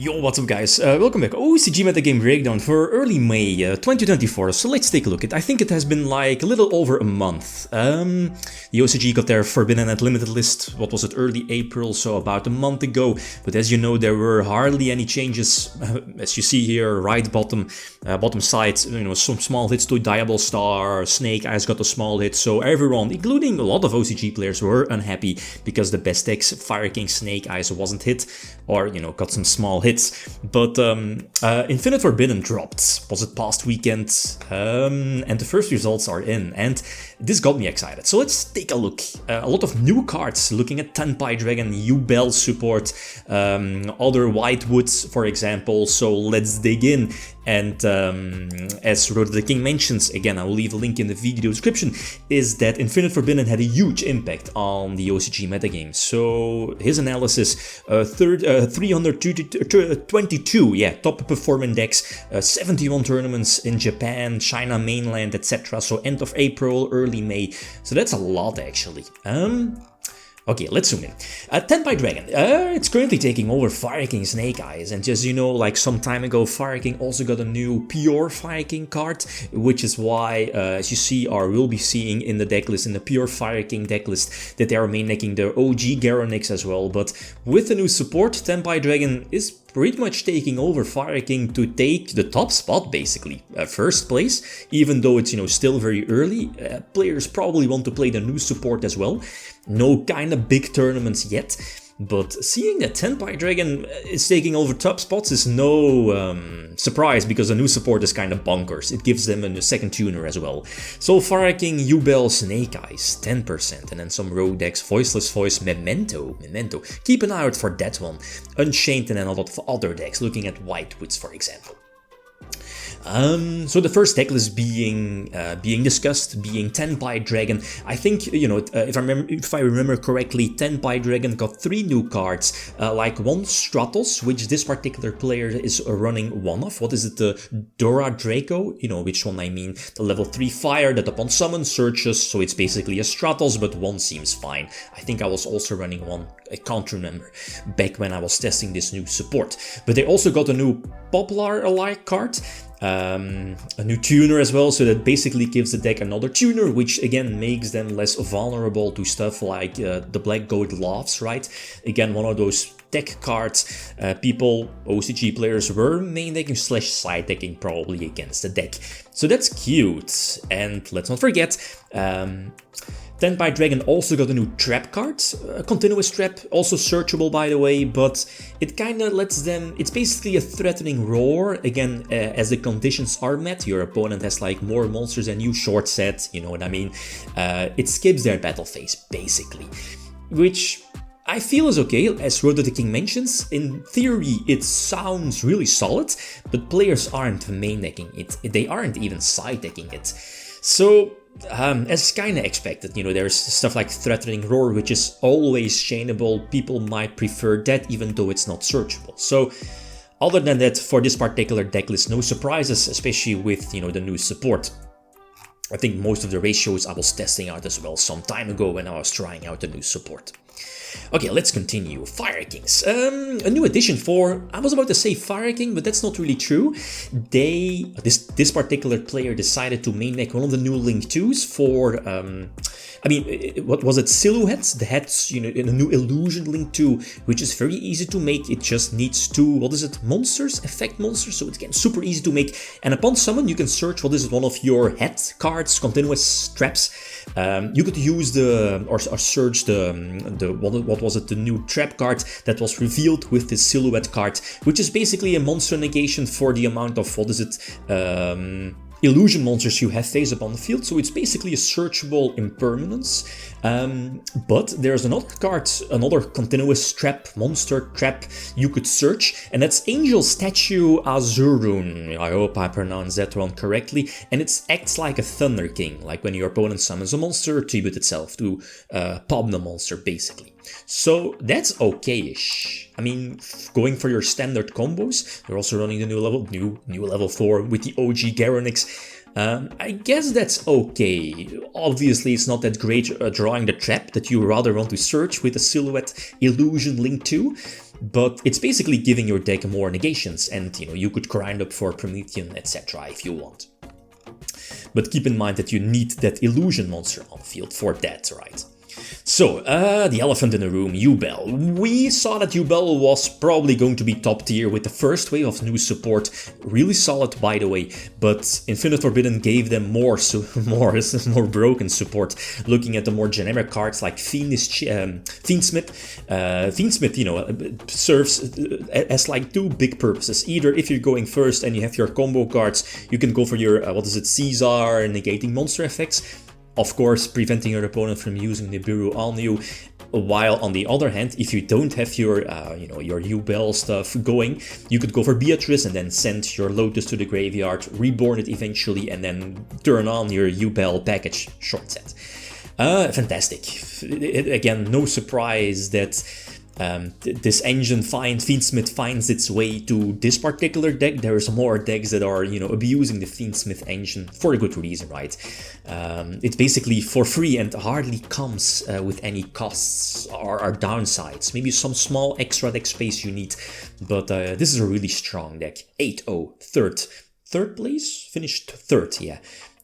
Yo, what's up guys, welcome back. OCG Metagame Breakdown for early May 2024, so let's take a look. I think it has been like a little over a month. The OCG got their Forbidden and Limited list, what was it, early April, so about a month ago. But as you know, there were hardly any changes, as you see here, right bottom side, you know, some small hits to Diablo Star, Snake Eyes got a small hit, so everyone, including a lot of OCG players, were unhappy because the best decks, Fire King Snake Eyes, wasn't hit, or, you know, got some small hits. But Infinite Forbidden dropped, was it past weekend, and the first results are in, and this got me excited. So let's take a look. A lot of new cards, looking at Tenby Dragon, Yugioh support, other Whitewoods, for example, so let's dig in. And as Riddim the King mentions, again, I will leave a link in the video description, is that Infinite Forbidden had a huge impact on the OCG metagame. So his analysis, 322 top performing decks, 71 tournaments in Japan, China mainland, etc. So end of April, early May. So that's a lot actually. Okay, let's zoom in. Tenby Dragon, it's currently taking over Fire King Snake Eyes, and just, you know, like some time ago, Fire King also got a new pure Fire King card, which is why, as you see, or will be seeing in the decklist, in the pure Fire King decklist, that they are main decking the OG Garonix as well. But with the new support, Tenby Dragon is pretty much taking over Fire King to take the top spot, basically. First place, even though it's, you know, still very early. Players probably want to play the new support as well. No kind of big tournaments yet, but seeing that Tenby Dragon is taking over top spots is no surprise, because the new support is kind of bonkers. It gives them a second tuner as well. So Fire King, Yugioh, Snake Eyes, 10%, and then some rogue decks, Voiceless Voice, Memento. Keep an eye out for that one. Unchained, and then a lot of other decks, looking at Whitewoods, for example. So the first deck list being discussed, being Tenby Dragon. I think, you know, if I remember correctly, Tenby Dragon got 3 new cards, like one Stratos, which this particular player is running one of. What is it? The Dora Draco? You know which one I mean. The level 3 fire that upon summon searches, so it's basically a Stratos, but one seems fine. I think I was also running one, I can't remember, back when I was testing this new support. But they also got a new Poplar alike card. A new tuner as well, so that basically gives the deck another tuner, which again makes them less vulnerable to stuff like the Black Goat Laughs, right? Again, one of those deck cards people, OCG players, were main decking / side decking probably against the deck. So that's cute. And let's not forget, Tenby Dragon also got a new trap card, a continuous trap, also searchable by the way, but it kinda lets them, it's basically a threatening roar, again, as the conditions are met, your opponent has like more monsters than you, short set, you know what I mean, it skips their battle phase, basically, which I feel is okay, as Riddim the King mentions. In theory, it sounds really solid, but players aren't main decking it, they aren't even side decking it, so as kinda expected, you know, there's stuff like Threatening Roar, which is always chainable. People might prefer that, even though it's not searchable. So other than that, for this particular decklist, no surprises, especially with, you know, the new support. I think most of the ratios I was testing out as well some time ago when I was trying out the new support. Okay, let's continue. Fire Kings. A new addition for, I was about to say Fire King, but that's not really true. This particular player decided to main deck one of the new Link 2s for, I mean, what was it? Silhouettes? The heads, you know, in a new Illusion Link 2, which is very easy to make. It just needs 2, what is it? Monsters? Effect monsters. So it's again super easy to make. And upon summon, you can search what is one of your head cards, continuous traps. You could use or search what was it, the new trap card that was revealed with this silhouette card, which is basically a monster negation for the amount of, what is it, illusion monsters you have face up on the field. So it's basically a searchable impermanence. But there's another card, another continuous trap, monster trap you could search, and that's Angel Statue Azurun. I hope I pronounced that one correctly. And it acts like a Thunder King, like when your opponent summons a monster, tribute itself to pop the monster, basically. So that's okay-ish. I mean, going for your standard combos, they're also running the new level 4 with the OG Garonix. I guess that's okay. Obviously, it's not that great drawing the trap that you rather want to search with a Silhouette Illusion Link 2, but it's basically giving your deck more negations, and you could grind up for Promethean, etc. if you want. But keep in mind that you need that illusion monster on the field for that, right? So, the elephant in the room, Yugioh. We saw that Yugioh was probably going to be top tier with the first wave of new support. Really solid, by the way, but Infinite Forbidden gave them more broken support. Looking at the more generic cards like Fiendsmith. Fiendsmith, serves as like two big purposes. Either if you're going first and you have your combo cards, you can go for your, Caesar, negating monster effects. Of course, preventing your opponent from using Nibiru on you, while on the other hand, if you don't have your, your Yugioh stuff going, you could go for Beatrice and then send your Lotus to the graveyard, reborn it eventually, and then turn on your Yugioh package short set. Fantastic. Again, no surprise that this engine Fiendsmith finds its way to this particular deck. There's more decks that are, abusing the Fiendsmith engine for a good reason, right? It's basically for free and hardly comes with any costs or downsides. Maybe some small extra deck space you need, but this is a really strong deck. 8-0, third place? Finished third, yeah.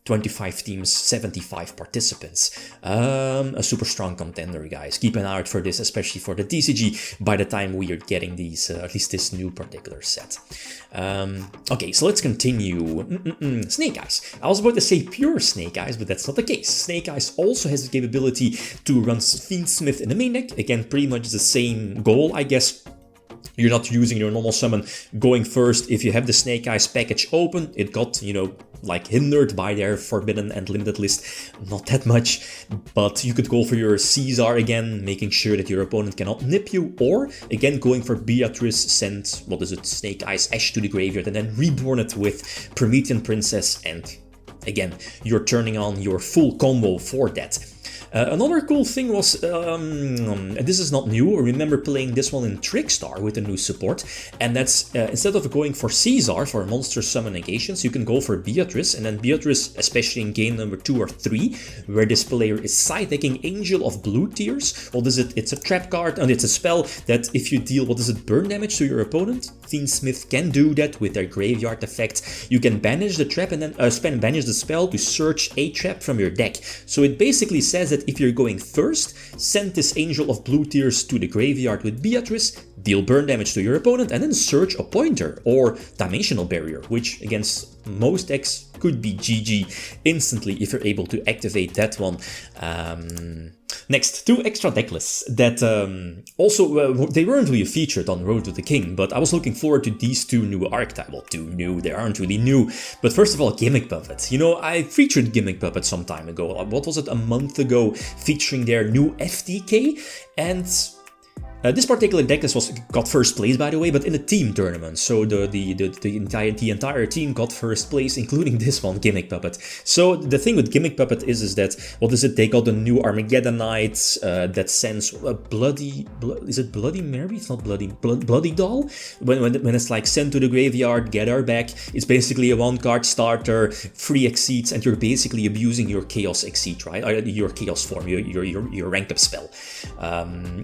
25 teams, 75 participants. A super strong contender, guys. Keep an eye out for this, especially for the TCG, by the time we are getting these, at least this new particular set. Okay, so let's continue. Snake Eyes. I was about to say pure Snake Eyes, but that's not the case. Snake Eyes also has the capability to run Fiendsmith in the main deck. Again, pretty much the same goal, I guess. You're not using your normal summon going first. If you have the Snake Eyes package open, it got, hindered by their Forbidden and Limited list. Not that much, but you could go for your Caesar again, making sure that your opponent cannot nip you, or again going for Beatrice, send, Snake Eyes Ash to the graveyard, and then reborn it with Promethean Princess, and again, you're turning on your full combo for that. Another cool thing was, and this is not new, I remember playing this one in Trickstar with the new support, and that's, instead of going for Caesar for monster summon negations, you can go for Beatrice, and then Beatrice, especially in game number 2 or 3, where this player is side-decking Angel of Blue Tears. It's a trap card, and it's a spell that if you deal, burn damage to your opponent, Fiendsmith can do that with their graveyard effect. You can banish the trap and then banish the spell to search a trap from your deck. So it basically says that if you're going first, send this Angel of Blue Tears to the graveyard with Beatrice, deal burn damage to your opponent, and then search a pointer or Dimensional Barrier, which against most decks could be GG instantly if you're able to activate that one. Next, two extra deck lists that they weren't really featured on Road to the King, but I was looking forward to these two new archetypes. Well, two new, they aren't really new, but first of all, Gimmick Puppet. I featured Gimmick Puppet some time ago, what was it, a month ago, featuring their new FTK, and this particular deck got first place, by the way, but in a team tournament. So the entire team got first place, including this one, Gimmick Puppet. So the thing with Gimmick Puppet is that they got a new Armageddon Knight that sends a is it Bloody Mary? It's not Bloody Doll. When it's like sent to the graveyard, get her back. It's basically a 1-card starter, free Exceeds, and you're basically abusing your Chaos Exceed, right? Your Chaos form, your rank up spell,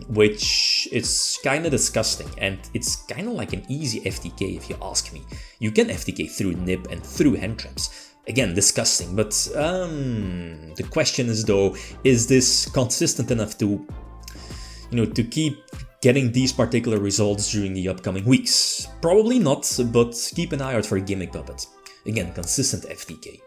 which it's kind of disgusting, and it's kind of like an easy FTK if you ask me. You can FTK through Nib and through hand traps. Again, disgusting, but the question is though, is this consistent enough to, to keep getting these particular results during the upcoming weeks? Probably not, but keep an eye out for Gimmick Puppet. Again, consistent FTK.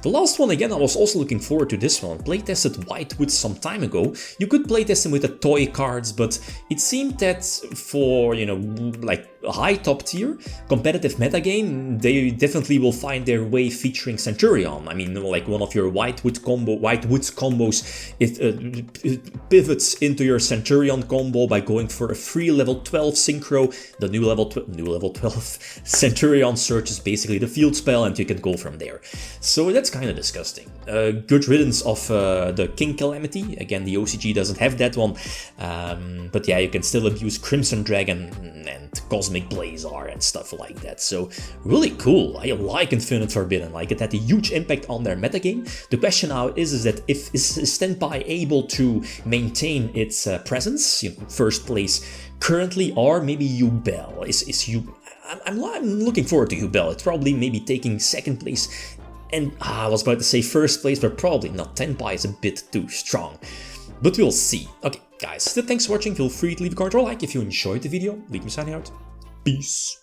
The last one, again, I was also looking forward to this one. Playtested Whitewood some time ago. You could playtest them with the toy cards, but it seemed that for, like a high top tier competitive metagame, they definitely will find their way featuring Centurion. I mean, like one of your Whitewood's combos, it pivots into your Centurion combo by going for a free level 12 synchro. The new level 12 Centurion searches basically the field spell, and you can go from there. So so that's kind of disgusting. Good riddance of the King Calamity. Again, the OCG doesn't have that one. But yeah, you can still abuse Crimson Dragon and Cosmic Blazar and stuff like that. So really cool. I like Infinite Forbidden. Like, it had a huge impact on their metagame. The question now is that is Tenby able to maintain its presence, first place currently, or maybe Yugioh I'm looking forward to Yugioh. It's probably maybe taking second place, and I was about to say first place, but probably not. Tenby is a bit too strong, but we'll see. Okay, guys, thanks for watching. Feel free to leave a comment or like if you enjoyed the video. Leave me signing out. Peace.